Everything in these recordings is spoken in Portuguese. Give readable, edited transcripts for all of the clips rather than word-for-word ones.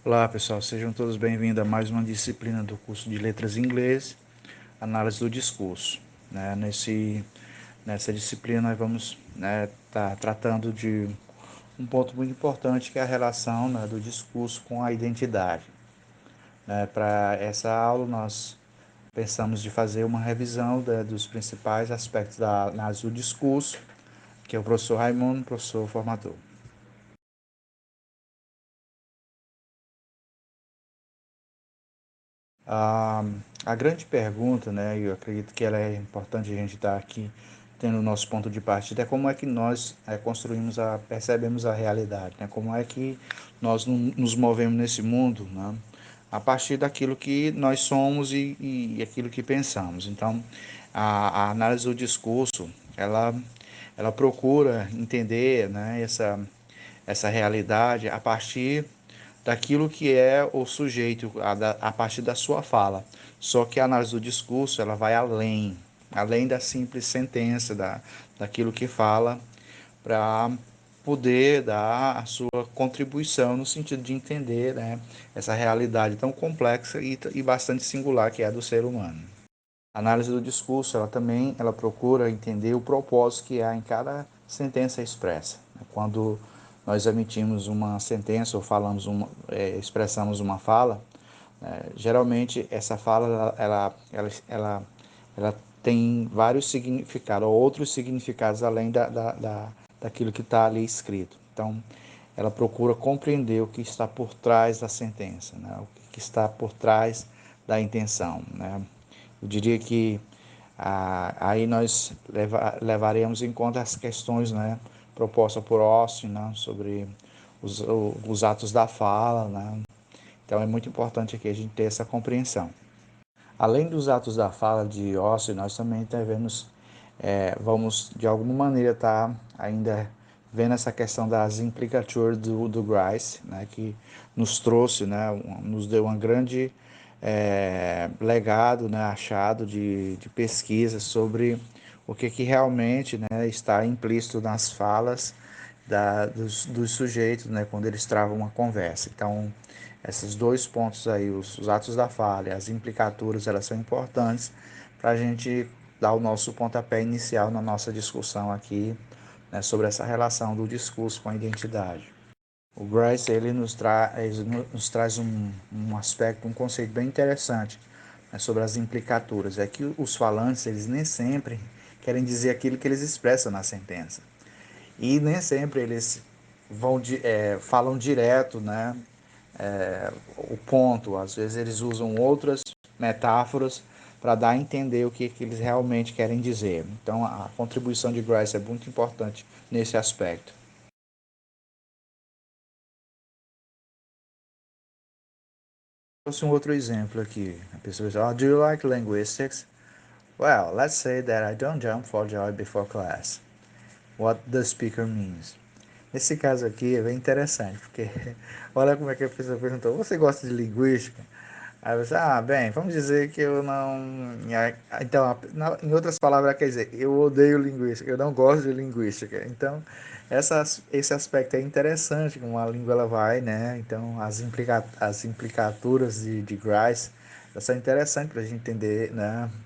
Olá pessoal, sejam todos bem-vindos a mais uma disciplina do curso de Letras em Inglês, Análise do Discurso. Nessa disciplina nós vamos estar tratando de um ponto muito importante que é a relação do discurso com a identidade. Para essa aula nós pensamos de fazer uma revisão dos principais aspectos da análise do discurso, que é o professor Raimundo, professor formador. A grande pergunta, e eu acredito que ela é importante a gente estar aqui tendo o nosso ponto de partida, é como é que nós percebemos a realidade, como é que nós nos movemos nesse mundo, a partir daquilo que nós somos e aquilo que pensamos. Então, a análise do discurso, ela procura entender, essa realidade a partir daquilo que é o sujeito, a partir da sua fala. Só que a análise do discurso, ela vai além da simples sentença, daquilo que fala, para poder dar a sua contribuição no sentido de entender, essa realidade tão complexa e bastante singular que é a do ser humano. A análise do discurso, ela procura entender o propósito que há em cada sentença expressa. Quando nós emitimos uma sentença ou expressamos uma fala, geralmente essa fala ela tem vários significados, ou outros significados além daquilo que está ali escrito. Então, ela procura compreender o que está por trás da sentença, o que está por trás da intenção. Eu diria que aí nós levaremos em conta as questões propostas por Austin sobre os atos da fala. Então é muito importante aqui a gente ter essa compreensão. Além dos atos da fala de Austin, nós também vamos de alguma maneira estar ainda vendo essa questão das implicaturas do Grice, que nos trouxe, nos deu uma grande legado, achado de pesquisa sobre o que realmente está implícito nas falas dos sujeitos, quando eles travam uma conversa. Então, esses dois pontos aí, os atos da fala e as implicaturas, elas são importantes para a gente dar o nosso pontapé inicial na nossa discussão aqui, sobre essa relação do discurso com a identidade. O Grice ele nos traz um aspecto, um conceito bem interessante, sobre as implicaturas. É que os falantes eles nem sempre querem dizer aquilo que eles expressam na sentença. E nem sempre eles falam direto, o ponto. Às vezes eles usam outras metáforas para dar a entender o que eles realmente querem dizer. Então a contribuição de Grice é muito importante nesse aspecto. Trouxe um outro exemplo aqui. A pessoa diz, do you like linguistics? Well, let's say that I don't jump for joy before class. What the speaker means. Nesse caso aqui é bem interessante, porque olha como é que a pessoa perguntou, você gosta de linguística? Aí você, bem, vamos dizer que eu não... Então, em outras palavras, quer dizer, eu odeio linguística, eu não gosto de linguística. Então, esse aspecto é interessante, como a língua ela vai, Então, as implicaturas de Grice, elas são interessantes para a gente entender,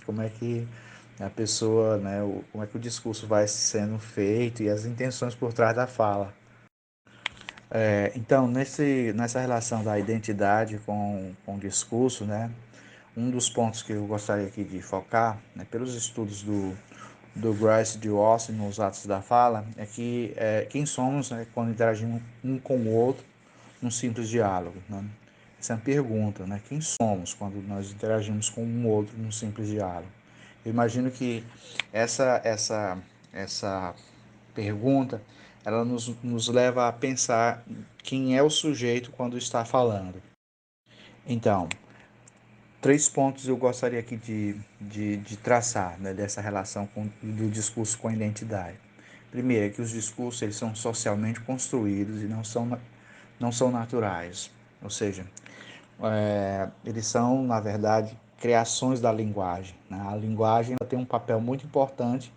como é que a pessoa, como é que o discurso vai sendo feito e as intenções por trás da fala. Então, nessa relação da identidade com o discurso, um dos pontos que eu gostaria aqui de focar, pelos estudos do Grice e de Austin nos atos da fala, é que quem somos quando interagimos um com o outro num simples diálogo. Essa é a pergunta, quem somos quando nós interagimos com um outro num simples diálogo? Eu imagino que essa pergunta ela nos leva a pensar quem é o sujeito quando está falando. Então, três pontos eu gostaria aqui de traçar, dessa relação do discurso com a identidade. Primeiro, é que os discursos eles são socialmente construídos e não são naturais. Ou seja, eles são, na verdade, criações da linguagem. A linguagem ela tem um papel muito importante,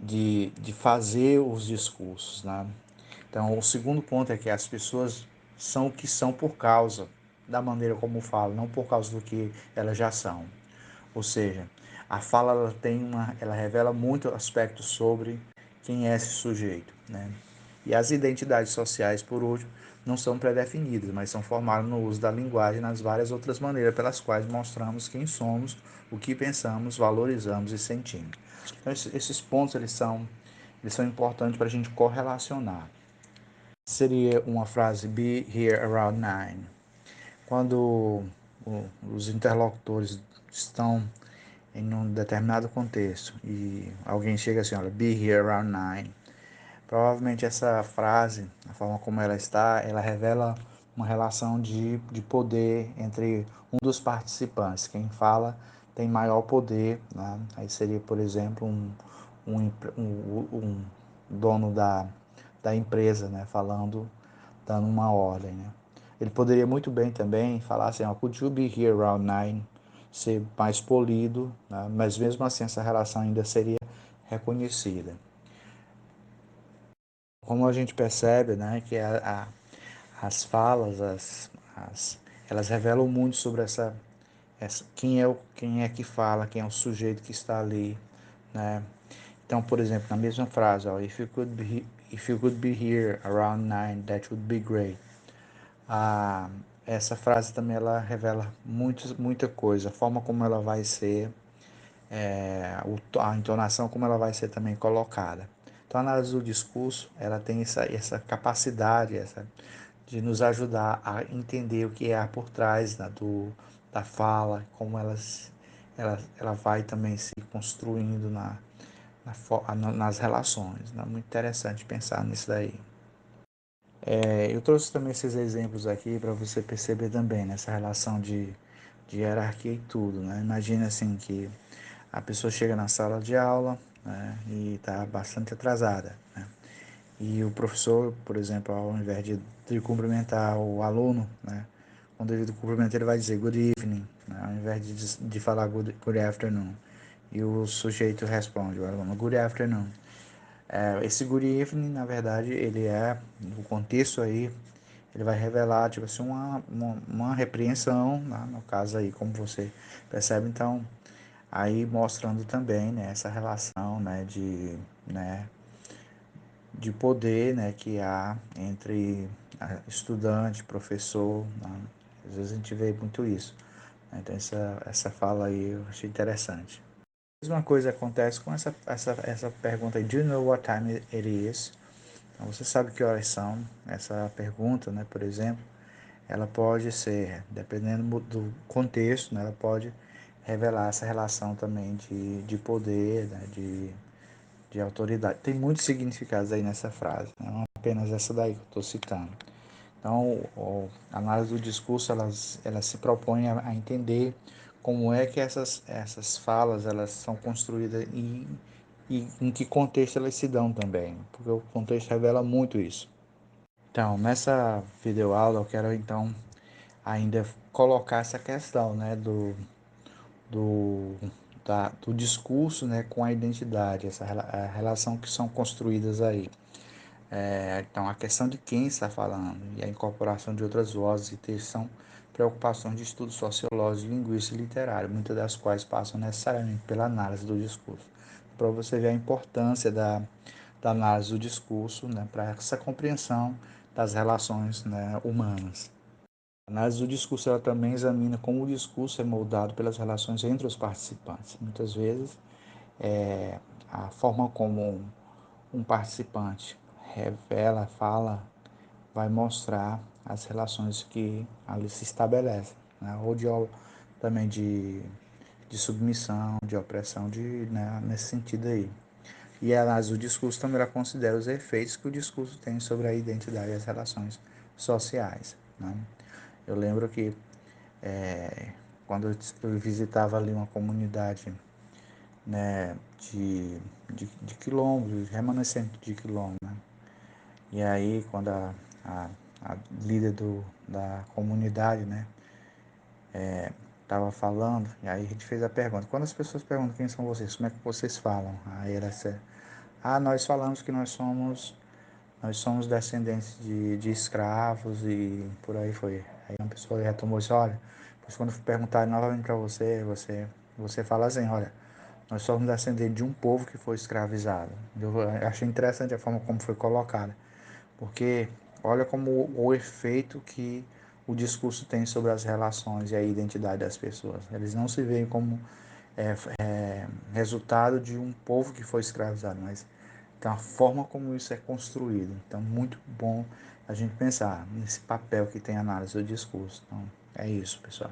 de fazer os discursos. Então, o segundo ponto é que as pessoas são o que são por causa da maneira como falam, não por causa do que elas já são. Ou seja, a fala ela revela muito aspectos sobre quem é esse sujeito, né? E as identidades sociais, por último, não são pré-definidas, mas são formadas no uso da linguagem nas várias outras maneiras pelas quais mostramos quem somos, o que pensamos, valorizamos e sentimos. Então, esses pontos eles são importantes para a gente correlacionar. Seria uma frase be here around 9. Quando os interlocutores estão em um determinado contexto e alguém chega assim, olha, be here around 9, provavelmente essa frase, a forma como ela está, ela revela uma relação de poder entre um dos participantes. Quem fala tem maior poder, né? Aí seria, por exemplo, um dono da empresa, né? Falando, dando uma ordem, né? Ele poderia muito bem também falar assim, oh, could you be here around 9? Ser mais polido, né? Mas mesmo assim essa relação ainda seria reconhecida. Como a gente percebe, né, que as falas, elas revelam muito sobre quem é que fala, quem é o sujeito que está ali, né? Então, por exemplo, na mesma frase, ó, if you could be here around 9, that would be great. Ah, essa frase também ela revela muita coisa, a forma como ela vai ser, a entonação como ela vai ser também colocada. Então, a análise do discurso, ela tem essa capacidade, de nos ajudar a entender o que há por trás da fala, como ela vai também se construindo nas relações. Né? Muito interessante pensar nisso daí. Eu trouxe também esses exemplos aqui para você perceber também nessa relação de hierarquia e tudo. Né? Imagina assim que a pessoa chega na sala de aula, né, e está bastante atrasada. Né? E o professor, por exemplo, ao invés de cumprimentar o aluno, né, quando ele cumprimenta, ele vai dizer good evening, né, ao invés de falar good afternoon. E o sujeito responde, o aluno, good afternoon. Esse good evening, na verdade, ele no contexto aí, ele vai revelar, tipo assim, uma repreensão, né, no caso aí, como você percebe, então, aí mostrando também, né, essa relação, né, de poder, né, que há entre estudante, professor, né? Às vezes a gente vê muito isso. Né? Então essa fala aí eu achei interessante. A mesma coisa acontece com essa pergunta aí, do you know what time it is? Então, você sabe que horas são? Essa pergunta, né, por exemplo, ela pode ser, dependendo do contexto, né, ela pode revelar essa relação também de poder, né, de autoridade. Tem muitos significados aí nessa frase, né? Não apenas essa daí que eu estou citando. Então, a análise do discurso, ela se propõe a entender como é que essas falas elas são construídas e em que contexto elas se dão também, porque o contexto revela muito isso. Então, nessa videoaula eu quero então ainda colocar essa questão, né, do, do discurso, né, com a identidade, a relação que são construídas aí. Então, a questão de quem está falando e a incorporação de outras vozes e textos são preocupações de estudo sociológico, linguístico e literário, muitas das quais passam necessariamente pela análise do discurso. Para você ver a importância da análise do discurso, né, para essa compreensão das relações, né, humanas. A análise do discurso ela também examina como o discurso é moldado pelas relações entre os participantes. Muitas vezes, a forma como um participante revela, fala, vai mostrar as relações que ali se estabelecem, né? Ou também de submissão, de opressão, né, nesse sentido aí. E a análise do discurso também ela considera os efeitos que o discurso tem sobre a identidade e as relações sociais. Né? Eu lembro que quando eu visitava ali uma comunidade, né, de quilombos, remanescente de quilombo, né? E aí quando a líder da comunidade, né, estava falando, e aí a gente fez a pergunta, quando as pessoas perguntam quem são vocês, como é que vocês falam? Aí ela disse, nós falamos que nós somos nós somos descendentes de escravos e por aí foi. Aí uma pessoa retomou isso, olha, pois quando perguntar novamente para você fala assim, olha, nós somos descendentes de um povo que foi escravizado. Eu achei interessante a forma como foi colocada, porque olha como o efeito que o discurso tem sobre as relações e a identidade das pessoas. Eles não se veem como resultado de um povo que foi escravizado, mas então, a forma como isso é construído. Então, muito bom a gente pensar nesse papel que tem a análise do discurso. Então, é isso, pessoal.